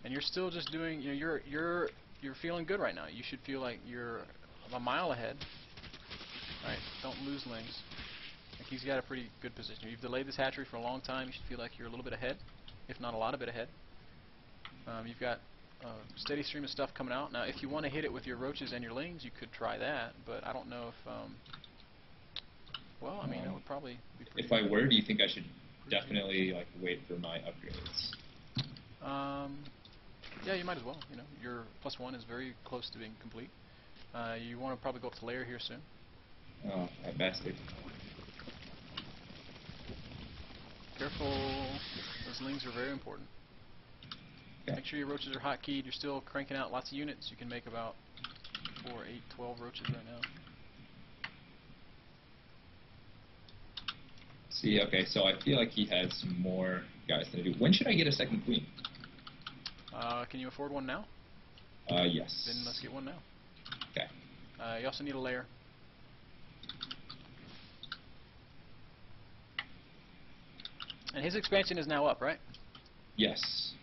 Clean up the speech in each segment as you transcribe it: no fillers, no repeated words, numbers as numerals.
and you're still just doing. You know, you're feeling good right now. You should feel like you're a mile ahead. Right? Don't lose lings. Like he's got a pretty good position. You've delayed this hatchery for a long time. You should feel like you're a little bit ahead, if not a lot of bit ahead. You've got a steady stream of stuff coming out. Now, if you want to hit it with your roaches and your lings, you could try that. But I don't know if. Well, I mean, that would probably be pretty. If I were, do you think I should definitely like wait for my upgrades? Yeah, you might as well. You know, your +1 is very close to being complete. You want to probably go up to layer here soon. Oh, that bastard. Careful. Those lings are very important. Okay. Make sure your roaches are hotkeyed. You're still cranking out lots of units. You can make about 4, 8, 12 roaches right now. See, okay, so I feel like he has some more guys than I do. When should I get a second queen? Can you afford one now? Yes. Then let's get one now. Okay. You also need a layer. And his expansion is now up, right? Yes.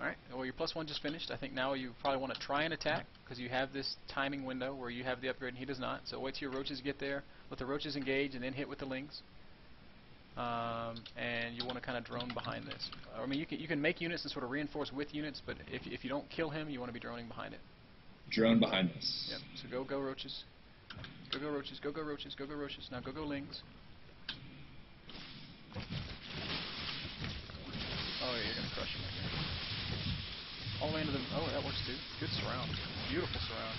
Alright, well your +1 just finished. I think now you probably want to try and attack, because you have this timing window where you have the upgrade and he does not. So wait till your roaches get there, let the roaches engage, and then hit with the lings. And you want to kind of drone behind this. I mean, you can make units and sort of reinforce with units, but if you don't kill him, you want to be droning behind it. Drone behind this. Yep. So go roaches. Go roaches. Go roaches. Go roaches. Now go lings. Oh yeah, you're gonna crush him again. All the way into the. Oh, that works too. Good surround. Beautiful surround.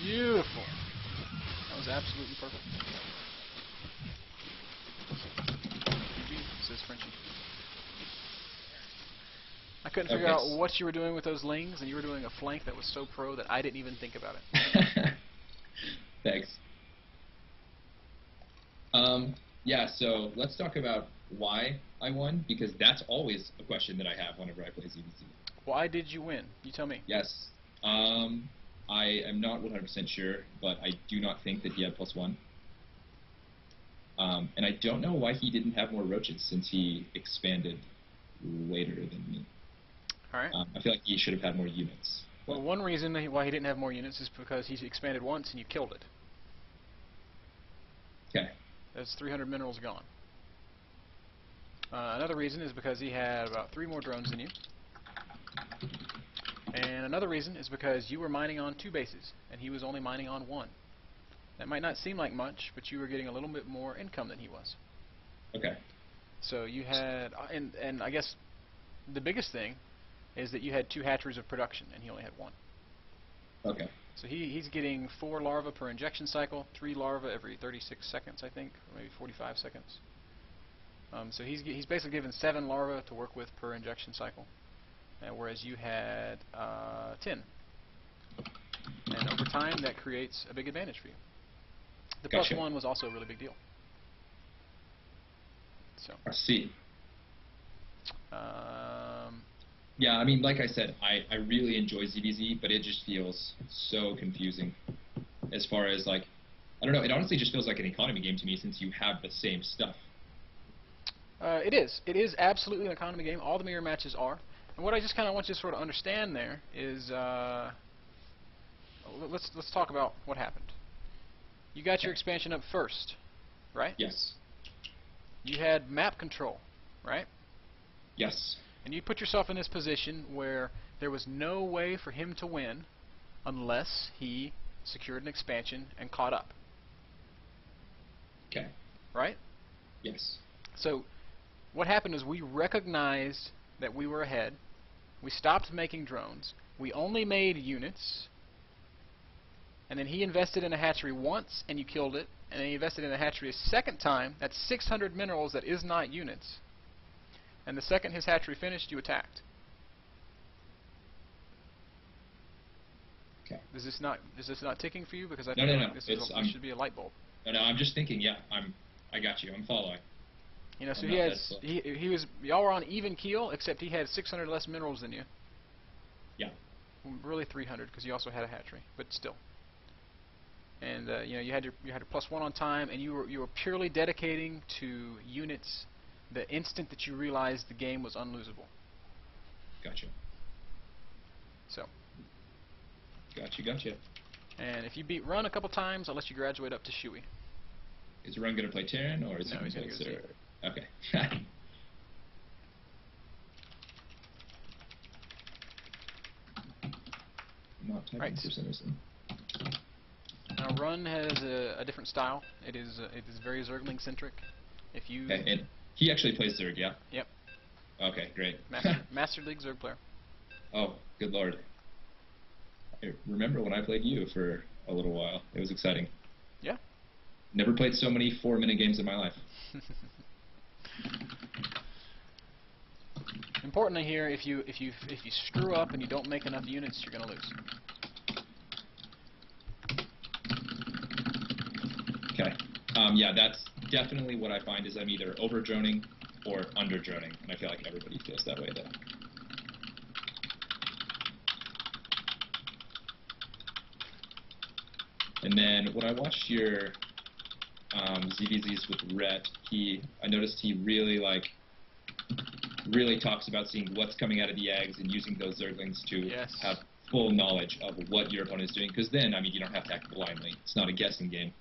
Beautiful. That was absolutely perfect. GG, says Frenchie. I couldn't figure out what you were doing with those lings, and you were doing a flank that was so pro that I didn't even think about it. Thanks. Yeah, so let's talk about why I won, because that's always a question that I have whenever I play ZvZ. Why did you win? You tell me. Yes. I am not 100% sure, but I do not think that he had +1. And I don't know why he didn't have more roaches since he expanded later than me. Alright. I feel like he should have had more units. Well, one reason why he didn't have more units is because he expanded once and you killed it. Okay. That's 300 minerals gone. Another reason is because he had about 3 more drones than you. And another reason is because you were mining on 2 bases, and he was only mining on 1. That might not seem like much, but you were getting a little bit more income than he was. Okay. So you had, and I guess the biggest thing is that you had 2 hatcheries of production, and he only had 1. Okay. So he's getting 4 larvae per injection cycle, 3 larvae every 36 seconds, I think, or maybe 45 seconds. So he's basically given 7 larvae to work with per injection cycle, whereas you had 10. And over time, that creates a big advantage for you. The Gotcha. +1 was also a really big deal. So. I see. Yeah, I mean, like I said, I really enjoy ZvZ, but it just feels so confusing as far as, like, I don't know, it honestly just feels like an economy game to me since you have the same stuff. It is. It is absolutely an economy game. All the mirror matches are. And what I just kind of want you to sort of understand there is, let's talk about what happened. You got your expansion up first, right? Yes. You had map control, right? Yes. And you put yourself in this position where there was no way for him to win unless he secured an expansion and caught up. Okay. Right? Yes. So what happened is we recognized that we were ahead. We stopped making drones. We only made units. And then he invested in a hatchery once and you killed it. And then he invested in a hatchery a second time. That's 600 minerals that is not units. And the second his hatchery finished, you attacked. Okay. Is this not ticking for you? Because I No, feel no, like no. this should be a light bulb. No, I'm just thinking. Yeah, I got you. I'm following. You know, so y'all were on even keel, except he had 600 less minerals than you. Yeah. Really 300 because you also had a hatchery, but still. And you know, you had your +1 on time, and you were purely dedicating to units the instant that you realized the game was unlosable. Gotcha. So. Gotcha. And if you beat Run a couple times, I'll let you graduate up to Shui. Is Run gonna play Terran, or is no, he he's gonna gonna play go Okay. Not typing Right. for some reason. Now Run has a different style. It is very Zergling centric. If you Okay, and he actually plays Zerg, yeah? Yep. Okay, great. Master League Zerg player. Oh, good lord. I remember when I played you for a little while. It was exciting. Yeah. Never played so many 4-minute games in my life. Importantly here, if you screw up and you don't make enough units, you're gonna lose. Okay. Yeah, that's definitely what I find is I'm either over-droning or under-droning, and I feel like everybody feels that way, though. And then when I watched your ZvZs with Rhett, I noticed he really talks about seeing what's coming out of the eggs and using those Zerglings to have full knowledge of what your opponent is doing, because then, I mean, you don't have to act blindly. It's not a guessing game.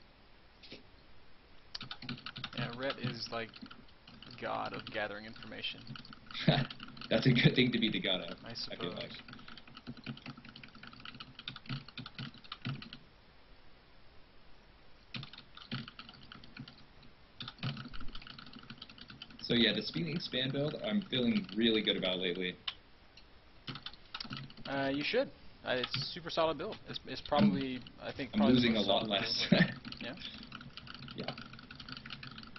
Yeah, Rhett is like the god of gathering information. That's a good thing to be the god of, I suppose. I feel like. So yeah, the Speeding Span build, I'm feeling really good about lately. You should. It's a super solid build. It's probably, I think, I'm probably losing the a most lot solid less. build, right? Yeah. Yeah.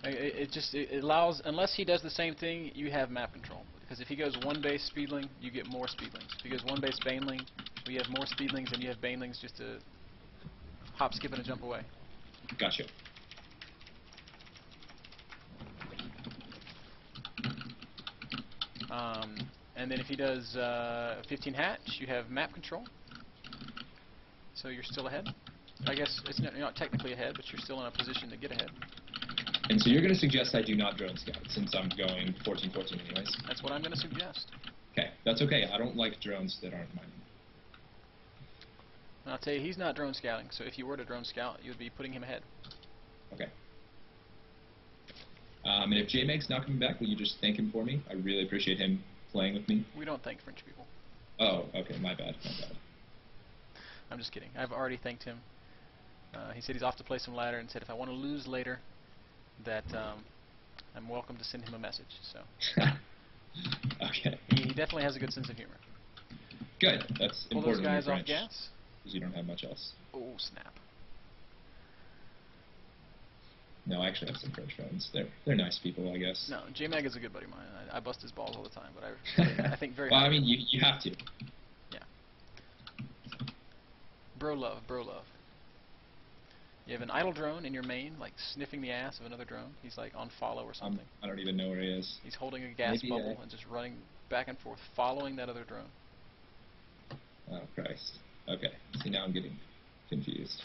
It allows, unless he does the same thing, you have map control. Because if he goes one base Speedling, you get more Speedlings. If he goes one base Baneling, we have more Speedlings, and you have Banelings just to hop, skip, and a jump away. Gotcha. And then if he does 15 hatch, you have map control. So you're still ahead. I guess you're not technically ahead, but you're still in a position to get ahead. And so you're going to suggest I do not drone scout, since I'm going 14-14 anyways? That's what I'm going to suggest. Okay, that's okay. I don't like drones that aren't mining. And I'll tell you, he's not drone scouting, so if you were to drone scout, you would be putting him ahead. Okay. And if J-Meg's not coming back, will you just thank him for me? I really appreciate him playing with me. We don't thank French people. Oh, okay, my bad. I'm just kidding. I've already thanked him. He said he's off to play some ladder, and said if I want to lose later, that I'm welcome to send him a message. So. Okay. He definitely has a good sense of humor. Good. That's Pull important those guys in off French, gas. because you don't have much else. Oh, snap. No, I actually have some French friends. They're nice people, I guess. No, J-Mag is a good buddy of mine. I bust his balls all the time, but I think very well, highly I mean, of him. you have to. Yeah. Bro love. You have an idle drone in your main, like sniffing the ass of another drone. He's like on follow or something. I don't even know where he is. He's holding a gas Maybe, bubble and just running back and forth, following that other drone. Oh, Christ. Okay. See, now I'm getting confused.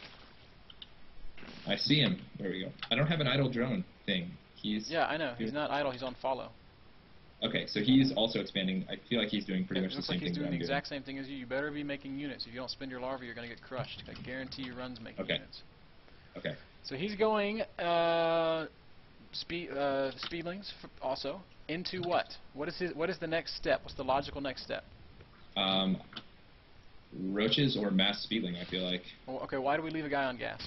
I see him. There we go. I don't have an idle drone thing. Yeah, I know. He's not idle. He's on follow. Okay, so he's also expanding. I feel like he's doing pretty much the same thing that I'm doing. Looks like he's doing the exact same thing as you. You better be making units. If you don't spend your larvae, you're going to get crushed. I guarantee you Run's making units. Okay. So he's going Speedlings also into what? What is the next step? What's the logical next step? Roaches or mass Speedling, I feel like. Well, okay, why do we leave a guy on gas?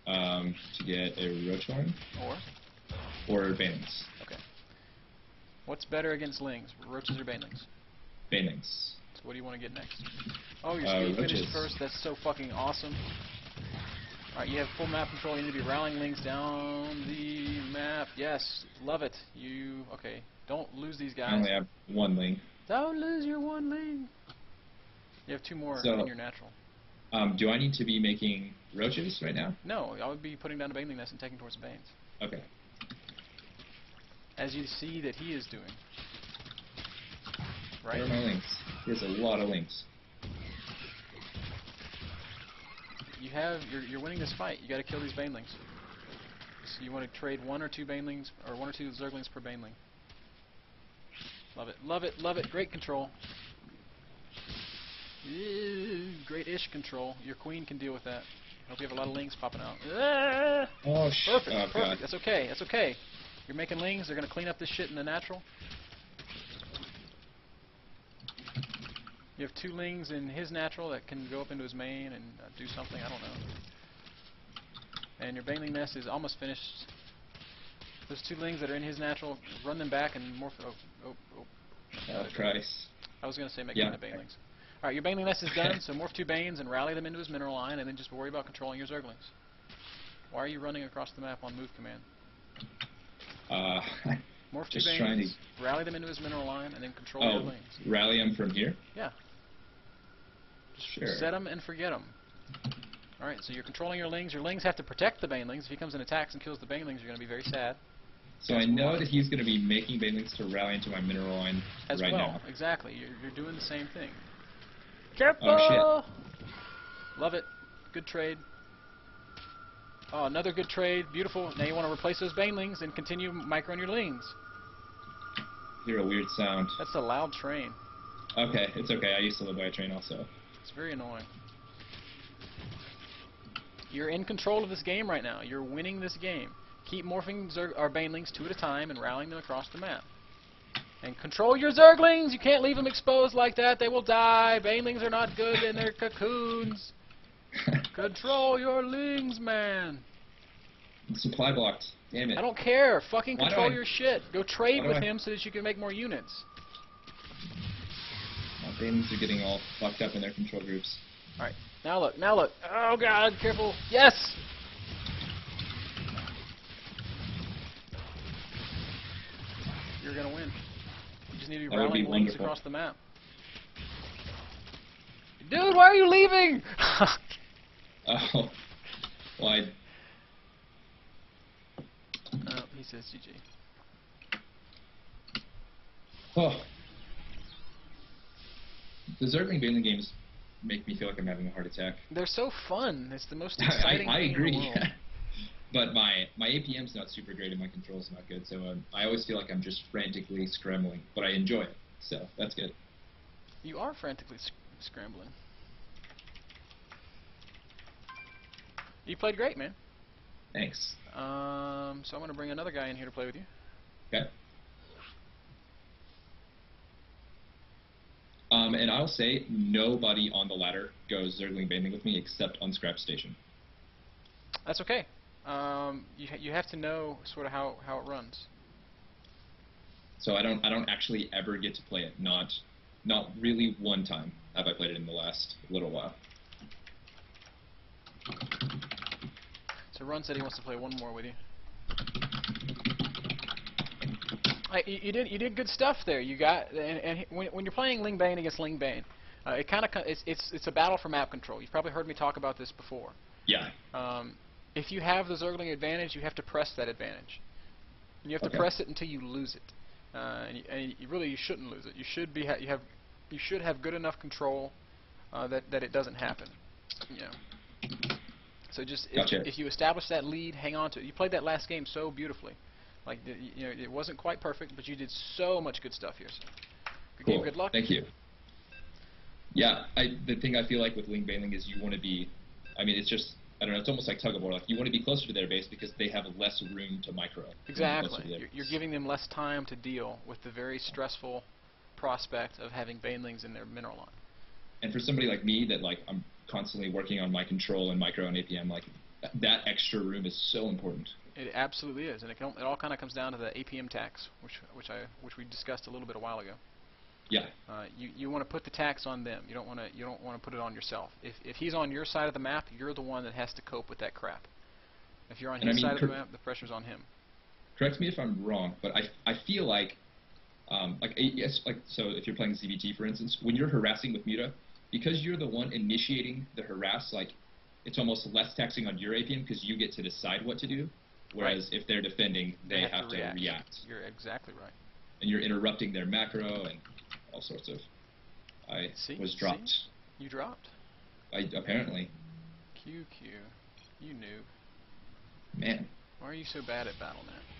To get a roach horn. Or banelings. Okay. What's better against lings, roaches or banelings? Banelings. So what do you want to get next? Oh, your speed finished first. That's so fucking awesome. Alright, you have full map control. You need to be rallying lings down the map. Yes, love it. Okay, don't lose these guys. I only have one ling. Don't lose your one ling. You have two more in your natural. Do I need to be making roaches right now? No, I would be putting down a baneling nest and taking towards the banes. Okay. As you see that he is doing. Right? Where are my links? He has a lot of links. you're winning this fight. You got to kill these banelings. So you want to trade 1 or 2 banelings, or 1 or 2 zerglings per baneling. Love it, love it, love it. Great control. Great-ish control. Your queen can deal with that. Hope you have a lot of lings popping out. Oh, perfect, oh, perfect. God. That's okay, that's okay. You're making lings. They're going to clean up this shit in the natural. You have 2 lings in his natural that can go up into his main and do something. I don't know. And your baneling nest is almost finished. Those 2 lings that are in his natural, run them back and morph. Oh, Christ. I was going to say make them into banelings. Alright, your baneling nest is done, so morph 2 banes and rally them into his mineral line, and then just worry about controlling your zerglings. Why are you running across the map on move command? Morph 2 banes, rally them into his mineral line, and then control your lings. Rally them from here? Yeah. Just set them and forget them. Alright, so you're controlling your lings. Your lings have to protect the banelings. If he comes and attacks and kills the banelings, you're going to be very sad. So I know that he's going to be making banelings to rally into my mineral line right now. Exactly. You're doing the same thing. Careful! Oh, shit. Love it. Good trade. Oh, another good trade. Beautiful. Now you want to replace those banelings and continue microing your lings. Hear a weird sound. That's a loud train. Okay, it's okay. I used to live by a train also. It's very annoying. You're in control of this game right now. You're winning this game. Keep morphing our banelings 2 at a time and rallying them across the map. And control your zerglings! You can't leave them exposed like that. They will die. Banelings are not good in their cocoons. Control your lings, man. Supply blocked. Damn it. I don't care. Fucking control your shit. Go trade with him so that you can make more units. My banelings are getting all fucked up in their control groups. Alright. Now look. Now look. Oh, God. Careful. Yes! You're going to win. You just need to be rallying lings across the map. Dude, why are you leaving? Oh. Well, he says GG. Oh. The Zergling Baneling games make me feel like I'm having a heart attack. They're so fun. It's the most exciting thing agree. in the world. But my APM's not super great and my control's not good, so I always feel like I'm just frantically scrambling. But I enjoy it, so that's good. You are frantically scrambling. You played great, man. Thanks. So I'm going to bring another guy in here to play with you. Okay. And I'll say nobody on the ladder goes Zergling Baneling with me except on Scrap Station. That's okay. You have to know sort of how it runs. So I don't actually ever get to play it. Not really one time have I played it in the last little while. So Ron said he wants to play one more with you. You did good stuff there. You got when you're playing Ling Bane against Ling Bane, it's a battle for map control. You've probably heard me talk about this before. Yeah. If you have the Zergling advantage, you have to press that advantage. And you have to press it until you lose it. And you shouldn't lose it. You should have good enough control that it doesn't happen. You know. So just if you establish that lead, hang on to it. You played that last game so beautifully. Like it wasn't quite perfect, but you did so much good stuff here. So good game, good luck. Thank you. Yeah, the thing I feel like with Ling Baneling is you want to be. I mean, it's just. I don't know, it's almost like tug of war. Like you want to be closer to their base because they have less room to micro. Exactly. You're giving them less time to deal with the very stressful prospect of having banelings in their mineral line. And for somebody like me that like I'm constantly working on my control and micro and APM, like that extra room is so important. It absolutely is, and it all kind of comes down to the APM tax, which we discussed a little bit a while ago. Yeah. You want to put the tax on them. You don't want to put it on yourself. If he's on your side of the map, you're the one that has to cope with that crap. If you're on his side of the map, the pressure's on him. Correct me if I'm wrong, but I feel like so if you're playing ZvZ for instance, when you're harassing with Muta, because you're the one initiating the harass, like it's almost less taxing on your APM because you get to decide what to do. Whereas if they're defending, they have to react. You're exactly right. And you're interrupting their macro and all sorts of. I was dropped. See? You dropped. Apparently. QQ. You noob. Man. Why are you so bad at BattleNet?